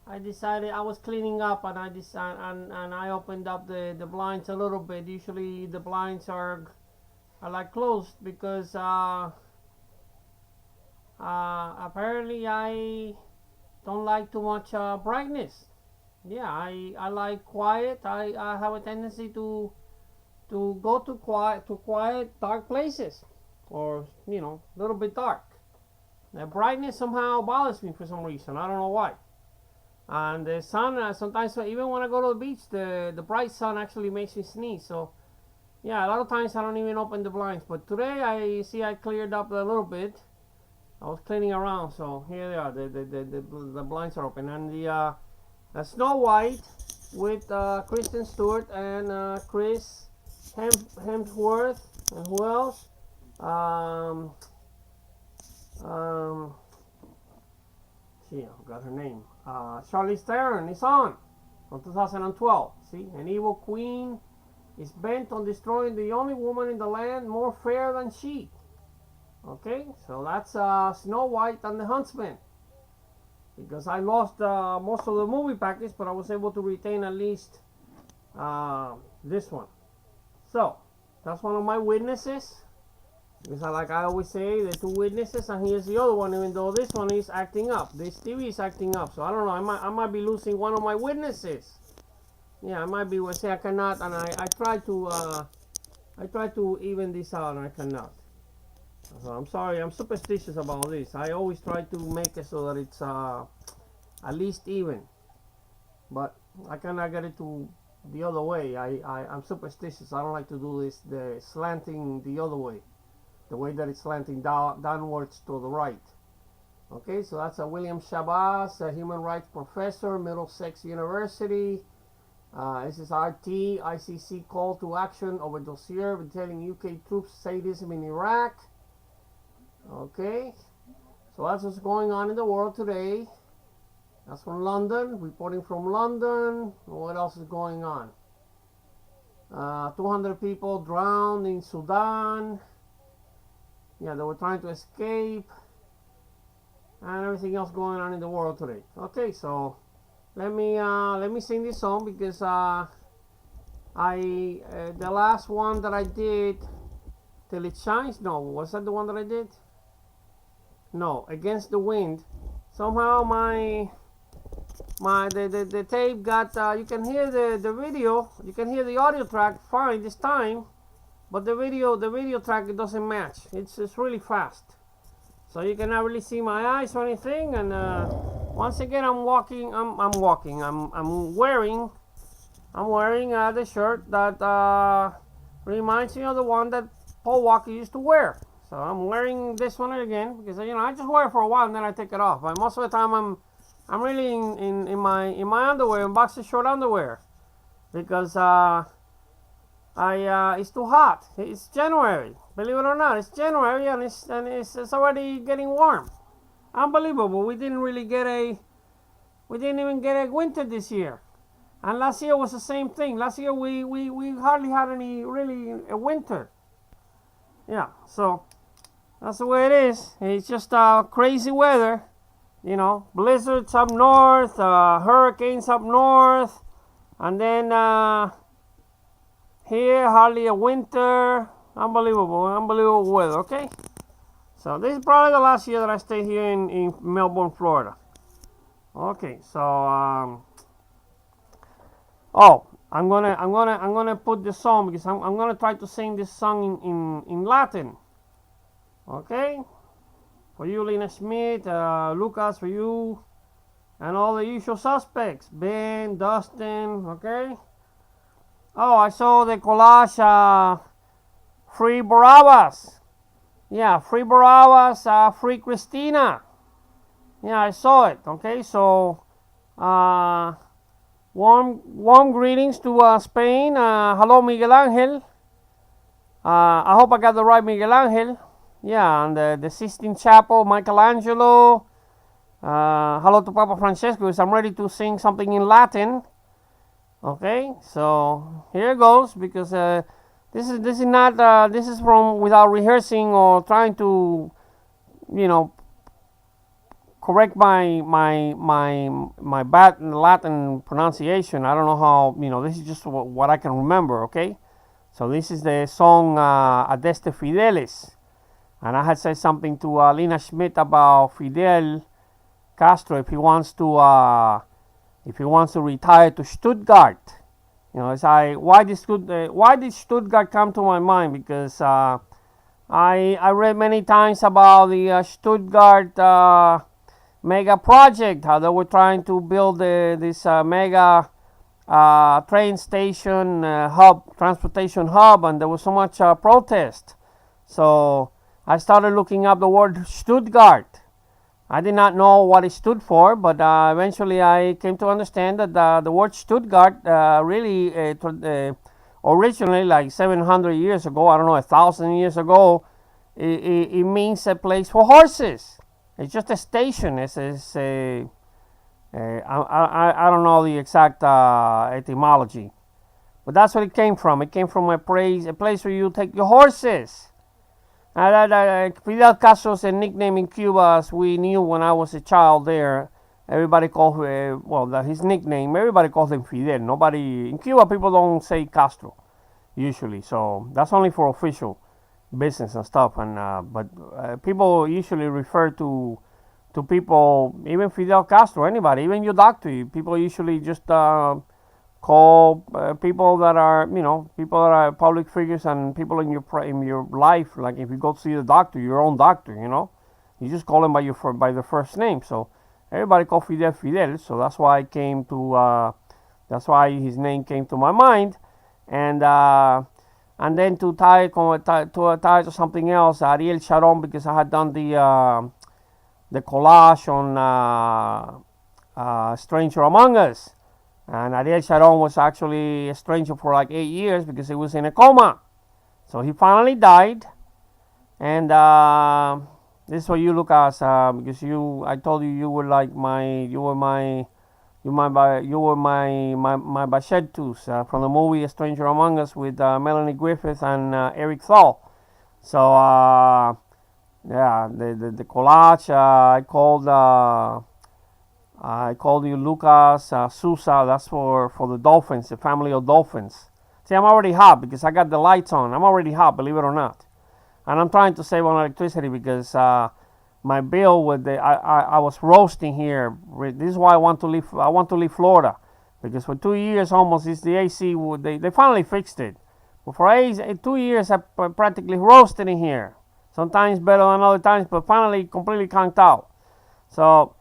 I decided I was cleaning up, and I decided, and I opened up the blinds a little bit. Usually the blinds are like closed because apparently I don't like too much brightness. Yeah, I like quiet. I have a tendency to go to quiet dark places, or a little bit dark. The brightness somehow bothers me for some reason. I don't know why. And the sun, sometimes even when I go to the beach, the bright sun actually makes me sneeze. So yeah, a lot of times I don't even open the blinds. But today I cleared up a little bit. I was cleaning around, so here they are. The blinds are open, and the Snow White with Kristen Stewart and Chris Hemsworth, and who else? Gee, I forgot her name. Charlize Theron is on from 2012. See, an evil queen is bent on destroying the only woman in the land more fair than she. Okay, so that's Snow White and the Huntsman. Because I lost most of the movie package, but I was able to retain at least this one. So that's one of my witnesses. Because like I always say, the two witnesses, and here's the other one. Even though this one is acting up, this TV is acting up. So I don't know. I might be losing one of my witnesses. Yeah, I might be. Say I cannot, and I try to even this out, and I cannot. So I'm sorry, I'm superstitious about this. I always try to make it so that it's at least even, but I cannot get it to the other way. I'm superstitious. I don't like to do this, the slanting the other way, the way that it's slanting downwards to the right. Okay, so that's a William Shabazz, a human rights professor, Middlesex University. This is RT, ICC call to action over dossier detailing UK troops sadism in Iraq. Okay, so that's what's going on in the world today. That's from London, reporting from London. What else is going on? 200 people drowned in Sudan. Yeah, they were trying to escape. And everything else going on in the world today. Okay, so let me sing this song because the last one that I did, Till It Shines. No, was that the one that I did? No, Against the Wind. Somehow the tape got you can hear the video, you can hear the audio track fine this time, but the video track, it doesn't match. It's really fast, so you cannot really see my eyes or anything. And once again, I'm wearing the shirt that reminds me of the one that Paul Walker used to wear. So I'm wearing this one again because I just wear it for a while and then I take it off. But most of the time I'm really in my underwear, in boxer short underwear, because it's too hot. It's January, believe it or not. It's January, and it's already getting warm. Unbelievable. We didn't even get a winter this year, and last year was the same thing. Last year we hardly had any really a winter. Yeah, so that's the way it is. It's just crazy weather, blizzards up north, hurricanes up north, and then here hardly a winter. Unbelievable weather. Okay, so this is probably the last year that I stay here in Melbourne, Florida. Okay, so I'm gonna put this song because I'm gonna try to sing this song in Latin. Okay, for you, Lina Schmidt, Lucas, for you, and all the usual suspects, Ben, Dustin. Okay. Oh, I saw the collage. Free Barabbas. Yeah, free Barabbas. Free Christina. Yeah, I saw it. Okay, so warm greetings to Spain. Hello, Miguel Angel. I hope I got the right Miguel Angel. Yeah, and the Sistine Chapel, Michelangelo. Hello to Papa Francesco, because I'm ready to sing something in Latin. Okay, so here it goes, because this is not this is from without rehearsing or trying to correct my bad Latin pronunciation. I don't know how, this is just what I can remember, okay? So this is the song ADESTE FIDELES. And I had said something to Lina SCHMIDT about Fidel Castro if he wants to retire to Stuttgart. Why did Stuttgart come to my mind? Because I read many times about the Stuttgart mega project, how they were trying to build this mega train station transportation hub, and there was so much protest. So I started looking up the word Stuttgart. I did not know what it stood for, but eventually I came to understand that the word Stuttgart really originally, like 700 years ago, I don't know, 1,000 years ago, it means a place for horses. It's just a station. I don't know the exact etymology, but that's what it came from. It came from a place where you take your horses. Fidel Castro's a nickname in Cuba, as we knew when I was a child there. Everybody called his nickname. Everybody calls him Fidel. Nobody in Cuba, people don't say Castro usually. So that's only for official business and stuff. But people usually refer to people, even Fidel Castro, anybody, even your doctor. People usually just call people that are public figures and people in your life. Like if you go to see the doctor, your own doctor, you just call them by the first name. So everybody called Fidel. So that's why that's why his name came to my mind, and then to tie to something else, Ariel Sharon, because I had done the collage on Stranger Among Us. And Ariel Sharon was actually a stranger for like 8 years because he was in a coma. So he finally died. And this is for you, Lucas, because I told you were like my BASHERTUS from the movie A Stranger Among Us with Melanie Griffith and Eric THAL. So the collage I called you Lucas, SOUSA, that's for the dolphins, the family of dolphins. See, I'm already hot because I got the lights on. I'm already hot, believe it or not. And I'm trying to save on electricity because my bill with I was roasting here. This is why I want to leave Florida, because for 2 years almost it's the AC. They finally fixed it. But for 2 years I practically roasted in here. Sometimes better than other times, but finally completely conked out. So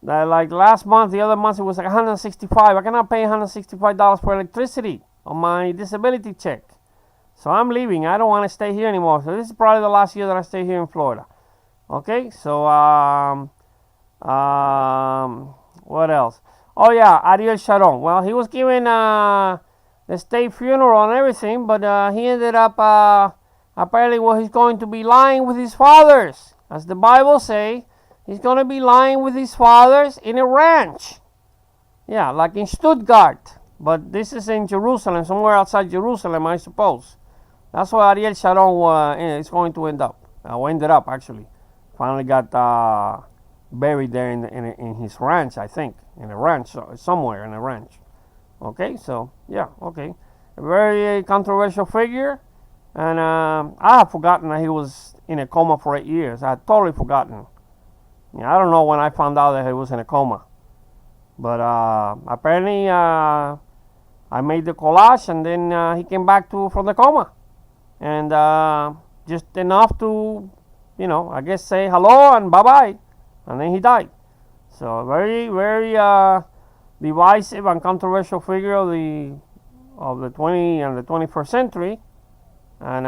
like last month, the other month, it was like $165. I cannot pay $165 for electricity on my disability check. So I'm leaving. I don't want to stay here anymore. So this is probably the last year that I stay here in Florida. Okay, so what else? Oh yeah, Ariel Sharon. Well, he was given the state funeral and everything, but he ended up apparently he's going to be lying with his fathers, as the Bible say. He's going to be lying with his fathers in a ranch. Yeah, like in Stuttgart. But this is in Jerusalem, somewhere outside Jerusalem, I suppose. That's where Ariel Sharon is going to end up. Ended up, actually. Finally got buried there in his ranch, I think. In a ranch, somewhere in a ranch. Okay, so, yeah, okay. A very controversial figure. And I had forgotten that he was in a coma for 8 years. I had totally forgotten. I don't know when I found out that he was in a coma. But apparently I made the collage, and then he came back from the coma. And just enough to, I guess say hello and bye-bye. And then he died. So very, very divisive and controversial figure of the 20th and the 21st century. And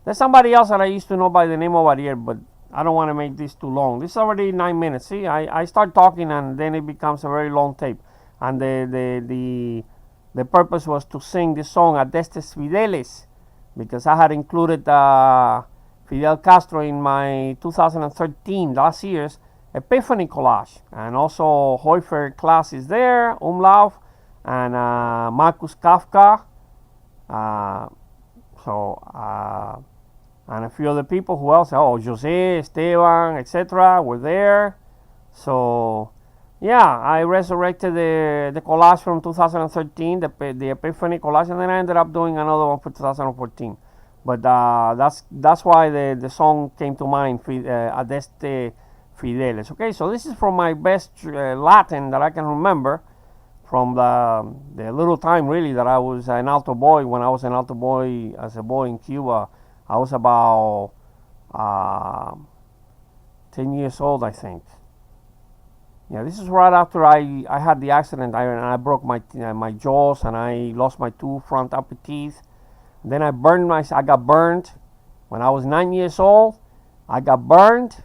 there's somebody else that I used to know by the name of Ariel, but I don't want to make this too long. This is already 9 minutes. See, I start talking and then it becomes a very long tape. And the purpose was to sing this song ADESTE FIDELES, because I had included Fidel Castro in my 2013, last year's Epiphany collage. And also Hoifer class is there, Umlauf, and Marcus Kafka. And a few other people. Who else? Oh, Jose, Esteban, etc. were there. So yeah, I resurrected the collage from 2013, the Epiphany collage, and then I ended up doing another one for 2014. But that's why the song came to mind, ADESTE FIDELES. Okay, so this is from my best Latin that I can remember from the little time really that I was an alto boy. When I was an alto boy as a boy in Cuba, I was about 10 years old, I think. Yeah, this is right after I had the accident. I broke my jaws and I lost my two front upper teeth. Then I got burned when I was 9 years old. I got burned.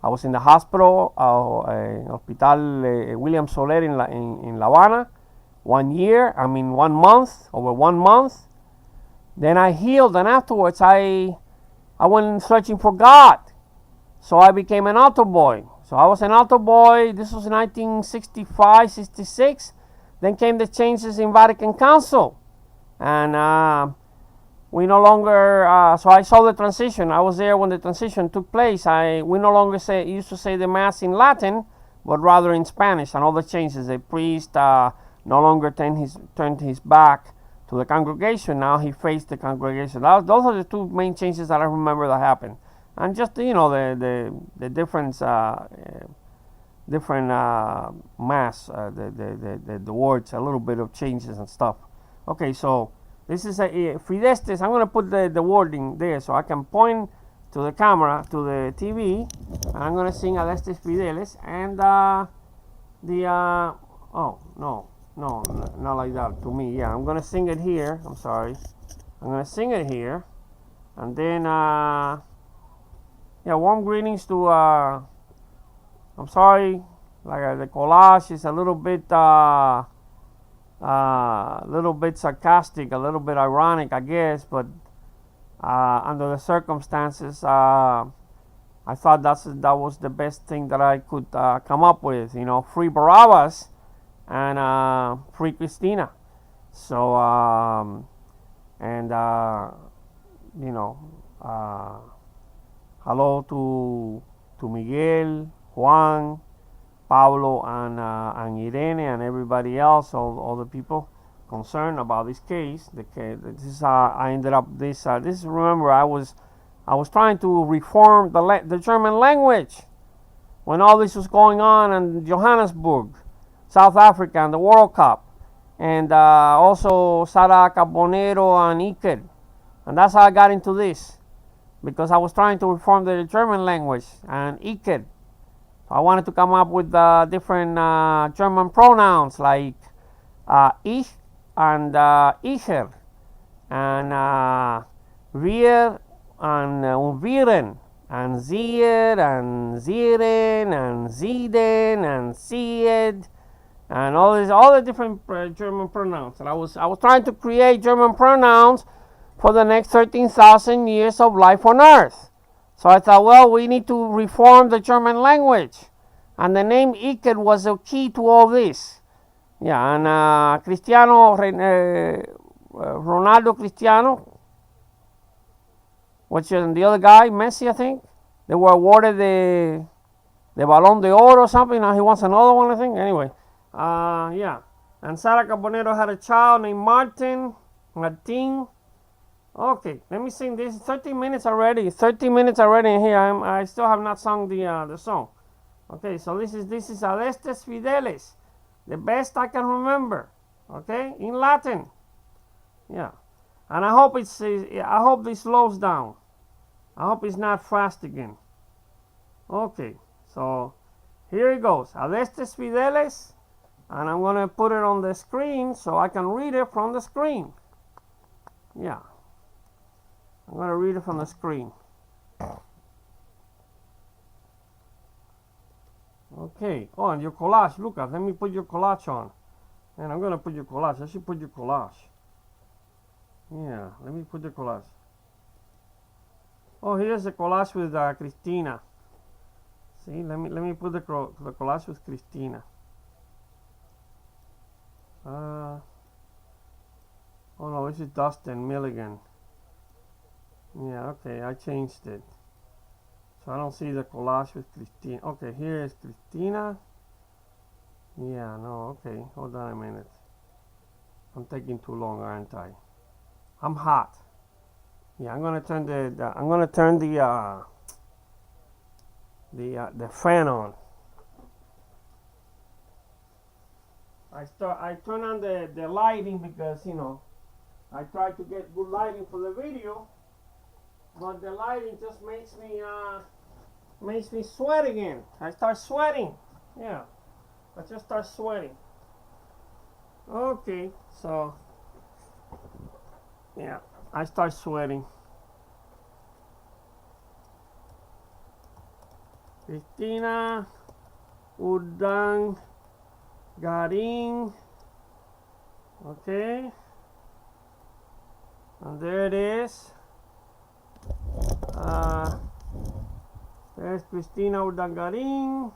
I was in the hospital, Hospital William Soler in La Habana, 1 year. I mean 1 month, over 1 month. Then I healed, and afterwards I went searching for God. So I became an alto boy. So I was an alto boy. This was 1965, 66. Then came the changes in Vatican Council, and we no longer. So I saw the transition. I was there when the transition took place. We no longer used to say the mass in Latin, but rather in Spanish. And all the changes. The priest no longer turned his back to the congregation. Now he faced the congregation. Those are the two main changes that I remember that happened. And just the difference, different mass, the words, a little bit of changes and stuff. Okay, so this is a Fidestes. I'm going to put the wording there so I can point to the camera, to the TV, and I'm going to sing ADESTE FIDELES. And oh, no, not like that to me. Yeah, I'm going to sing it here. I'm sorry. I'm going to sing it here. And then, yeah, warm greetings to, I'm sorry, like the collage is a little bit sarcastic, a little bit ironic, I guess, but under the circumstances, I thought that was the best thing that I could come up with. Free Barabbas and free Christina. So hello to Miguel, Juan, Pablo, and Irene, and everybody else, all the people concerned about this case. I ended up this. Remember, I was trying to reform the German language when all this was going on in Johannesburg, South Africa, and the World Cup, and also Sara Carbonero and Iker, and that's how I got into this, because I was trying to reform the German language and Iker. I wanted to come up with different German pronouns like ich and icher, and wir and viren, and zier and zieren and zieden and zied, and all the different German pronouns. And I was trying to create German pronouns for the next 13,000 years of life on Earth. So I thought, well, we need to reform the German language. And the name Iker was a key to all this. Yeah, and Ronaldo Cristiano, which is the other guy, Messi, I think, they were awarded the Balón de Oro or something. Now he wants another one, I think. Anyway, yeah. And Sara Carbonero had a child named Martin. Okay, let me sing this. 13 minutes already. 30 minutes already in here. I still have not sung the song. Okay, so this is ADESTE FIDELES, the best I can remember. Okay, in Latin. Yeah, and I hope this slows down. I hope it's not fast again. Okay, so here it goes. ADESTE FIDELES, and I'm gonna put it on the screen so I can read it from the screen. Yeah. I'm going to read it from the screen. Okay. Oh, and your collage, Lucas. Let me put your collage on. And I'm going to put your collage. I should put your collage. Yeah, let me put the collage. Oh, here's the collage with Christina. See, let me put the collage with Christina. Oh no, this is Dustin Milligan. Yeah, okay, I changed it. So I don't see the collage with Christina. Okay, here is Christina. Yeah, no, okay. Hold on a minute. I'm taking too long, aren't I? I'm hot. Yeah, I'm gonna turn the fan on. I turn on the lighting because, you know, I try to get good lighting for the video, but the lighting just makes me sweat again. I start sweating. Yeah, I just start sweating. Okay, so yeah, I start sweating. Christina Udang Garing. Okay, and there it is. There's Christina Udang Garing.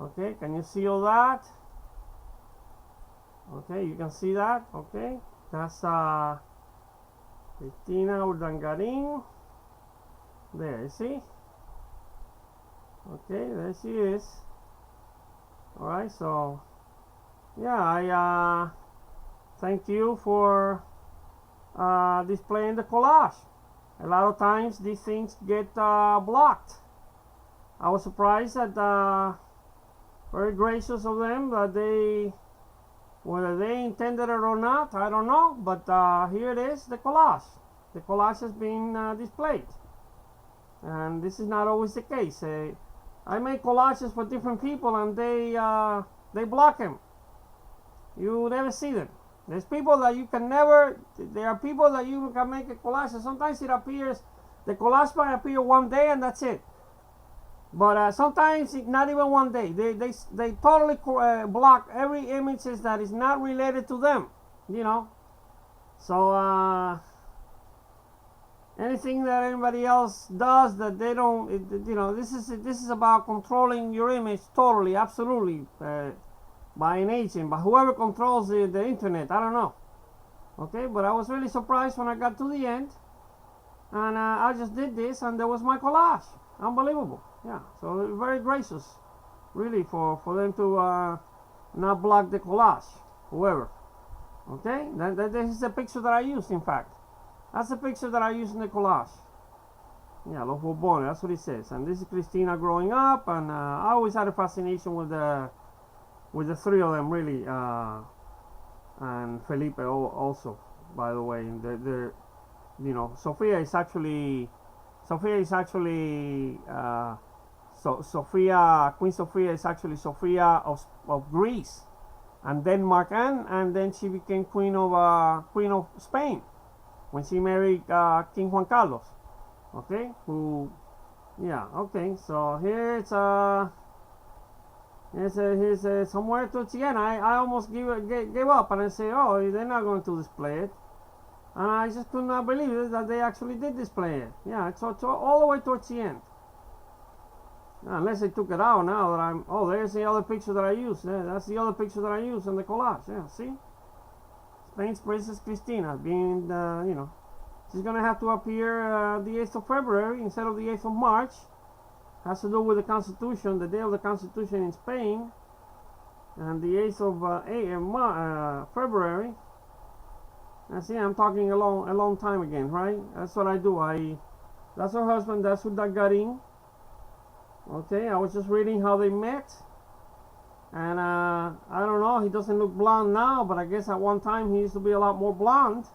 Okay, can you see all that? Okay, you can see that. Okay, that's Christina Udang Garing. There, you see? Okay, there she is. Alright, so yeah, I thank you for displaying the collage. A lot of times these things get blocked. I was surprised that very gracious of them that they, whether they intended it or not, I don't know, but here it is, the collage. The collage has been displayed, and this is not always the case. I make collages for different people, and they block them. You never see them. There's people that you can never. There are people that you can make a collage, and sometimes it appears. The collage might appear one day, and that's it. But sometimes not even one day. They totally block every image that is not related to them. You know. So anything that anybody else does that they don't, you know, this is about controlling your image totally, absolutely, by an agent, by whoever controls the internet. I don't know. Okay, but I was really surprised when I got to the end, and I just did this, and there was my collage. Unbelievable. Yeah, so very gracious, really, for them to not block the collage, whoever. Okay, this is the picture that I used, in fact. That's the picture that I used in the collage. Yeah, Los Borbones, that's what it says. And this is Christina growing up, and I always had a fascination with the three of them, really, and Felipe also, by the way. They're, you know, Sophia is actually Queen Sophia is actually Sophia of Greece, and Denmark, and then she became Queen of Spain when she married King Juan Carlos. Okay, who, yeah, okay, so here's somewhere towards the end. I almost gave up, and I said, oh, they're not going to display it, and I just could not believe it that they actually did display it. Yeah, it's all the way towards the end. Unless they took it out now that I'm, oh, there's the other picture that I used. Yeah, that's the other picture that I used in the collage. Yeah, see? Spain's Princess Christina being, you know, she's going to have to appear the 8th of February instead of the 8th of March. Has to do with the Constitution, the day of the Constitution in Spain, and the 8th of February. And see, I'm talking a long time again, right? That's what I do. That's her husband, that's Udagarin. Okay, I was just reading how they met, and I don't know, he doesn't look blonde now, but I guess at one time he used to be a lot more blonde.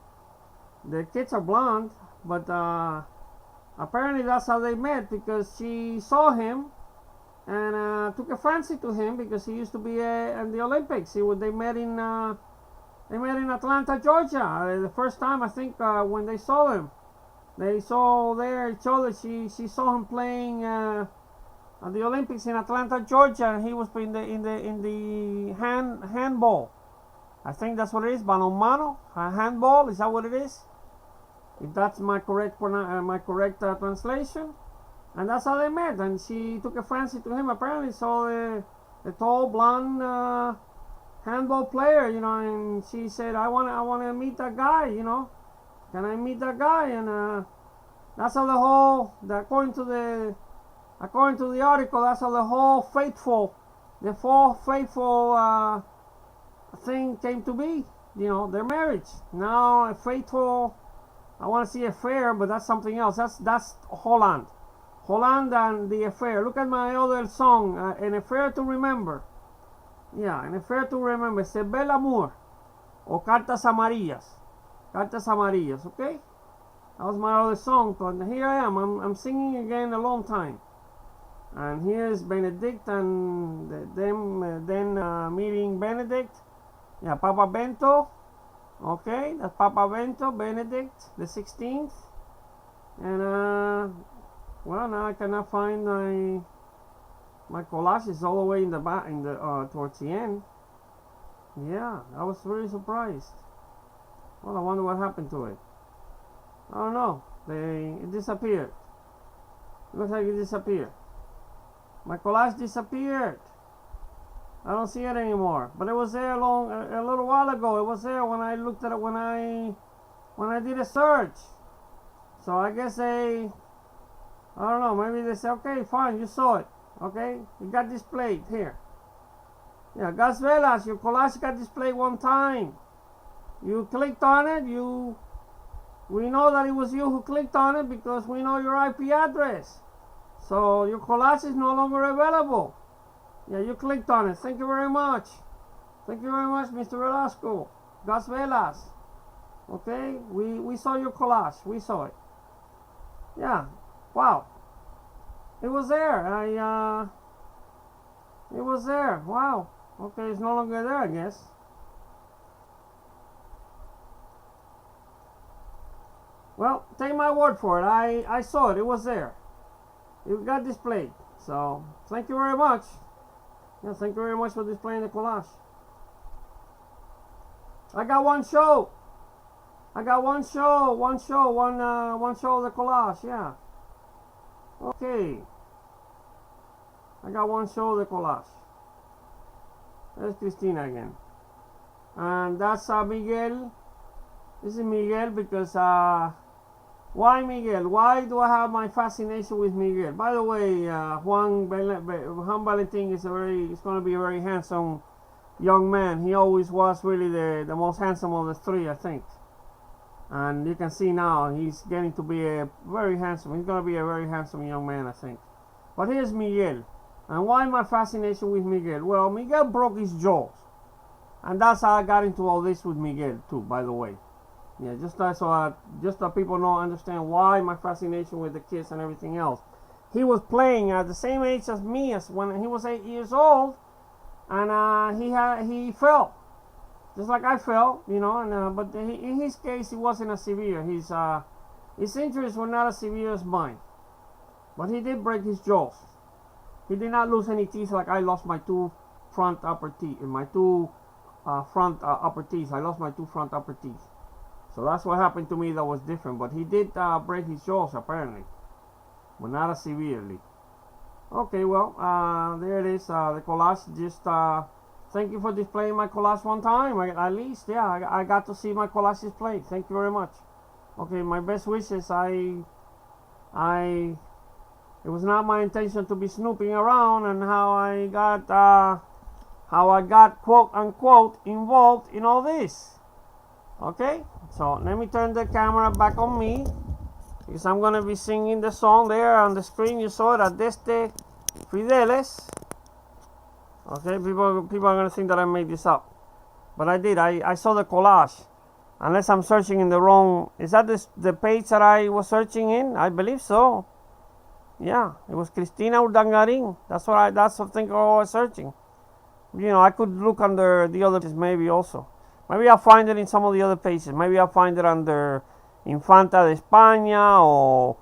The kids are blonde, but apparently that's how they met, because she saw him and took a fancy to him because he used to be in the Olympics. They met in Atlanta, Georgia. The first time, I think, when they saw him, they saw each other. She saw him playing at the Olympics in Atlanta, Georgia, and he was in the handball. I think that's what it is, balonmano, handball. Is that what it is? If that's my correct translation. And that's how they met, and she took a fancy to him. Apparently, saw the tall blonde handball player, you know, and she said, I want to meet that guy, you know. Can I meet that guy? And That's how the whole, according to the article, that's how the whole the four faithful thing came to be. You know, their marriage. Now a faithful, I want to see affair, but that's something else. That's Holland. Holland and the affair. Look at my other song, An Affair to Remember. Yeah, An Affair to Remember. Se Bel Amour. O Cartas Amarillas. Cartas Amarillas, okay? That was my other song, but here I am. I'm singing again a long time. And here's Benedict and them then meeting Benedict. Yeah, Papa Bento. Okay, that's Papa Bento, Benedict the 16th. And well, now I cannot find my collage is all the way in the back, towards the end. Yeah, I was really surprised. Well, I wonder what happened to it. I don't know. It disappeared. Looks like it disappeared. My collage disappeared. I don't see it anymore. But it was there a little while ago. It was there when I looked at it when I did a search. So I guess I don't know. Maybe they say, okay, fine, you saw it. Okay, it got displayed here. Yeah, Gas Velas, your collage got displayed one time. You clicked on it. We know that it was you who clicked on it because we know your IP address. So your collage is no longer available. Yeah, you clicked on it. Thank you very much. Thank you very much, Mr. Velasco. Gas Velas. Okay, we saw your collage. We saw it. Yeah, wow. It was there. It was there. Wow. Okay, it's no longer there, I guess. Well, take my word for it. I saw it. It was there. It got displayed. So, thank you very much. Yeah, thank you very much for displaying the collage. I got one show. I got one show of the collage. Yeah. Okay. I got one show of the collage. There's Cristina again. And that's Miguel. This is Miguel because why Miguel? Why do I have my fascination with Miguel? By the way, Juan Valentin is going to be a very handsome young man. He always was really the most handsome of the three, I think. And you can see now he's getting to be a very handsome. He's going to be a very handsome young man, I think. But here's Miguel. And why my fascination with Miguel? Well, Miguel broke his jaws. And that's how I got into all this with Miguel too, by the way. Yeah, just so people understand why my fascination with the kids and everything else. He was playing at the same age as me, as when he was 8 years old, and he fell, just like I fell, you know. And but in his case, it wasn't as severe. His injuries were not as severe as mine, but he did break his jaws. He did not lose any teeth like I lost my two front upper teeth. My two front upper teeth. I lost my two front upper teeth. So that's what happened to me that was different. But he did break his jaws apparently, but not as severely. Okay, well, there it is. The collage. Just thank you for displaying my collage one time. At least, yeah, I got to see my collage displayed. Thank you very much. Okay, my best wishes. It was not my intention to be snooping around and how I got quote unquote involved in all this. Okay, so let me turn the camera back on me because I'm gonna be singing the song there on the screen. You saw it, ADESTE FIDELES. Okay, people are gonna think that I made this up, but I did. I saw the collage. Unless I'm searching in the wrong. Is that the page that I was searching in? I believe so. Yeah, it was Cristina Urdangarin. That's the thing I was searching. You know, I could look under the other pages maybe also. Maybe I'll find it in some of the other pages. Maybe I'll find it under Infanta de España or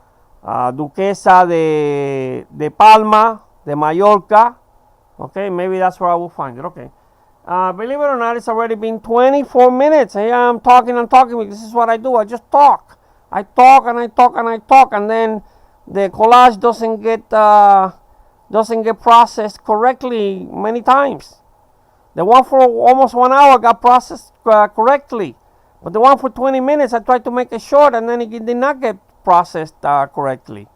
Duquesa de Palma, de Mallorca. Okay, maybe that's where I will find it. Okay. Believe it or not, it's already been 24 minutes. Here I'm talking because this is what I do. I just talk. I talk and I talk and I talk, and then the collage doesn't get processed correctly many times. The one for almost 1 hour got processed correctly, but the one for 20 minutes I tried to make it short, and then it did not get processed correctly.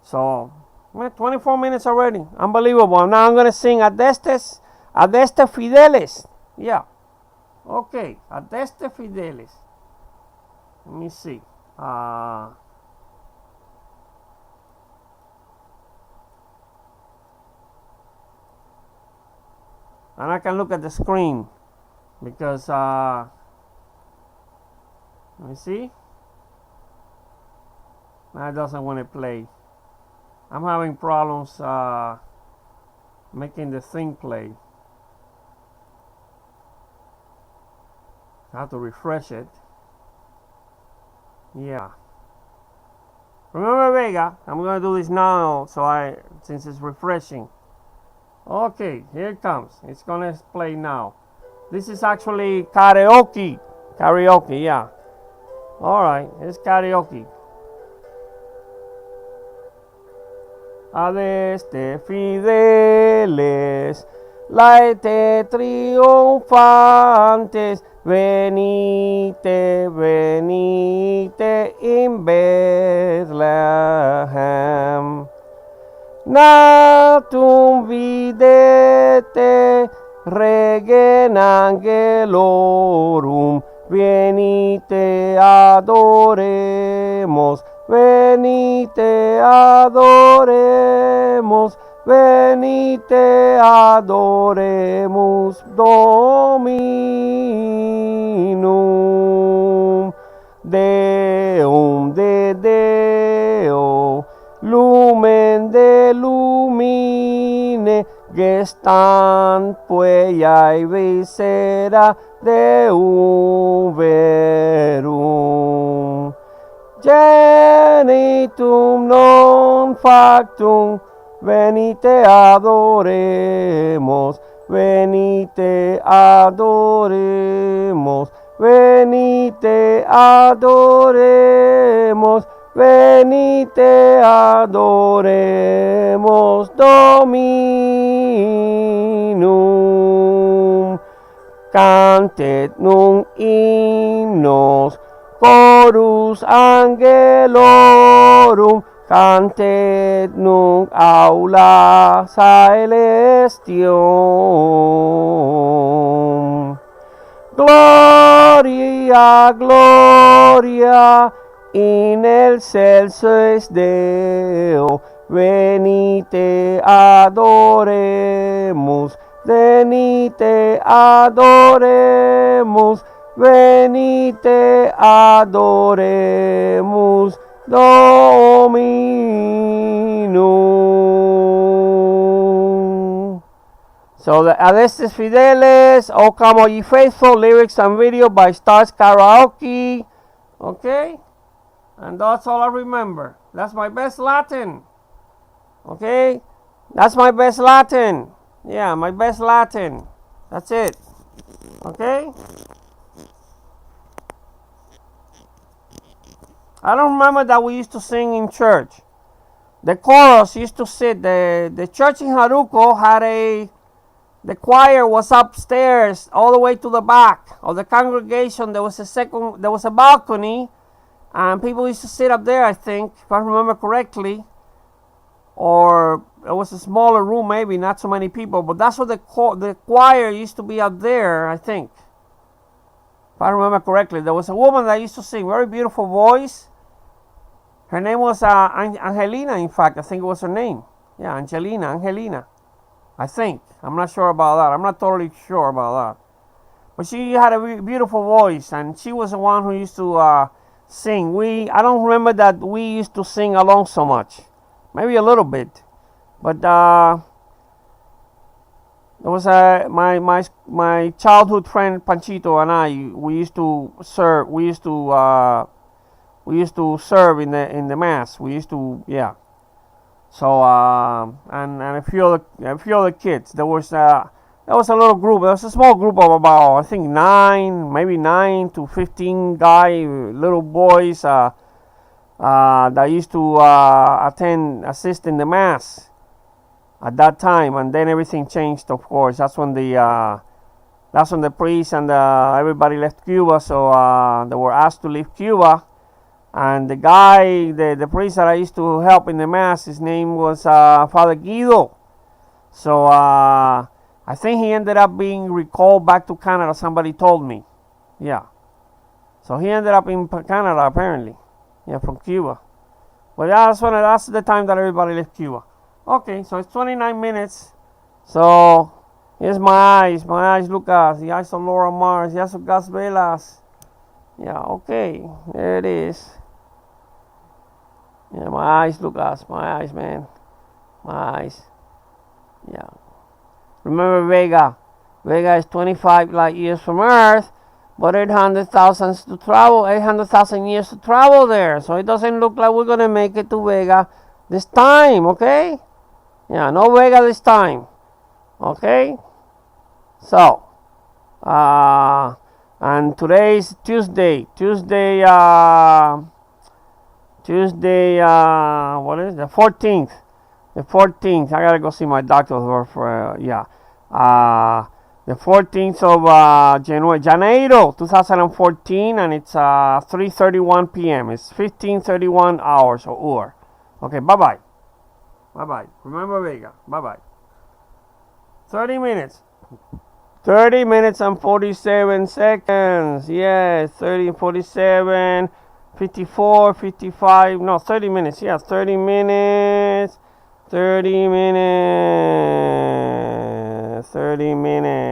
So, 24 minutes already. Unbelievable. Now I'm going to sing ADESTE FIDELES. Yeah. Okay. ADESTE FIDELES. Let me see. And I can look at the screen because let me see. That doesn't want to play. I'm having problems making the thing play. I have to refresh it. Yeah. Remember Vega? I'm gonna do this now since it's refreshing. Okay, here it comes. It's gonna play now. This is actually karaoke. Karaoke, yeah. Alright, it's karaoke. ADESTE fideles, laete triunfantes, venite, venite in Bethlehem. Natum videte regen angelorum, venite adoremos, venite adoremos, venite adoremos Dominum. Deum de Deo, lumen de lumine, gestant puellae viscera Deum verum. Genitum non factum, venite adoremos, venite adoremos, venite adoremos, venite adoremos Dominum. Cantet nunc hymnos, chorus angelorum, cantet nunc aula caelestium. Gloria, gloria in excelsis Deo, venite adoremus, venite adoremus, venite adoremus Dominum. So the ADESTE FIDELES, O Come Ye Faithful, lyrics and video by Stars Karaoke. Okay? And that's all I remember. That's my best Latin. Okay? That's my best Latin. Yeah, my best Latin. That's it. Okay? I don't remember that we used to sing in church. The chorus used to sit. The church in Jaruco had the choir was upstairs all the way to the back of the congregation. There was a balcony, and people used to sit up there, I think, if I remember correctly. Or it was a smaller room, maybe, not so many people, but that's what the choir used to be up there, I think. If I remember correctly. There was a woman that used to sing, very beautiful voice. Her name was Angelina, in fact, I think it was her name. Yeah, Angelina. I think. I'm not sure about that. I'm not totally sure about that. But she had a beautiful voice, and she was the one who used to sing. I don't remember that we used to sing along so much. Maybe a little bit. But there was my childhood friend Panchito and I. We used to serve. We used to serve in the mass. We used to, yeah. So and a few other kids. There was a little group. There was a small group of about, I think, 9 to 15 little boys that used to assist in the mass at that time. And then everything changed, of course. That's when the priests and everybody left Cuba. So they were asked to leave Cuba. And the guy, the priest that I used to help in the mass, his name was Father Guido. So I think he ended up being recalled back to Canada, somebody told me. Yeah. So he ended up in Canada, apparently. Yeah, from Cuba. But yeah, that's the time that everybody left Cuba. Okay, so it's 29 minutes. So here's my eyes, Lucas, the eyes of Laura Mars, the eyes of Gas Velas. Yeah, okay, there it is. Yeah, my eyes, Lucas, my eyes, man. My eyes. Yeah. Remember Vega. Vega is 25 light years from Earth, but 800,000 to travel, 800,000 years to travel there. So it doesn't look like we're going to make it to Vega this time, okay? Yeah, no Vega this time. Okay? So, and today is Tuesday. Tuesday, what is it? The 14th. The 14th. I gotta go see my doctor for the 14th of Janeiro 2014, and it's 3:31 p.m. It's 15:31 hours or Okay, bye-bye. Bye-bye. Remember Vega. Bye-bye. 30 minutes. 30 minutes and 47 seconds. Yes, 30, 47, 54, 55. No, 30 minutes. Yeah, 30 minutes. 30 minutes. 30 minutes.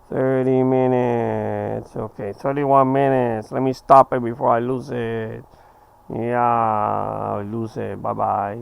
30 minutes. Okay, 31 minutes. Let me stop it before I lose it. Yeah, I lose it. Bye-bye.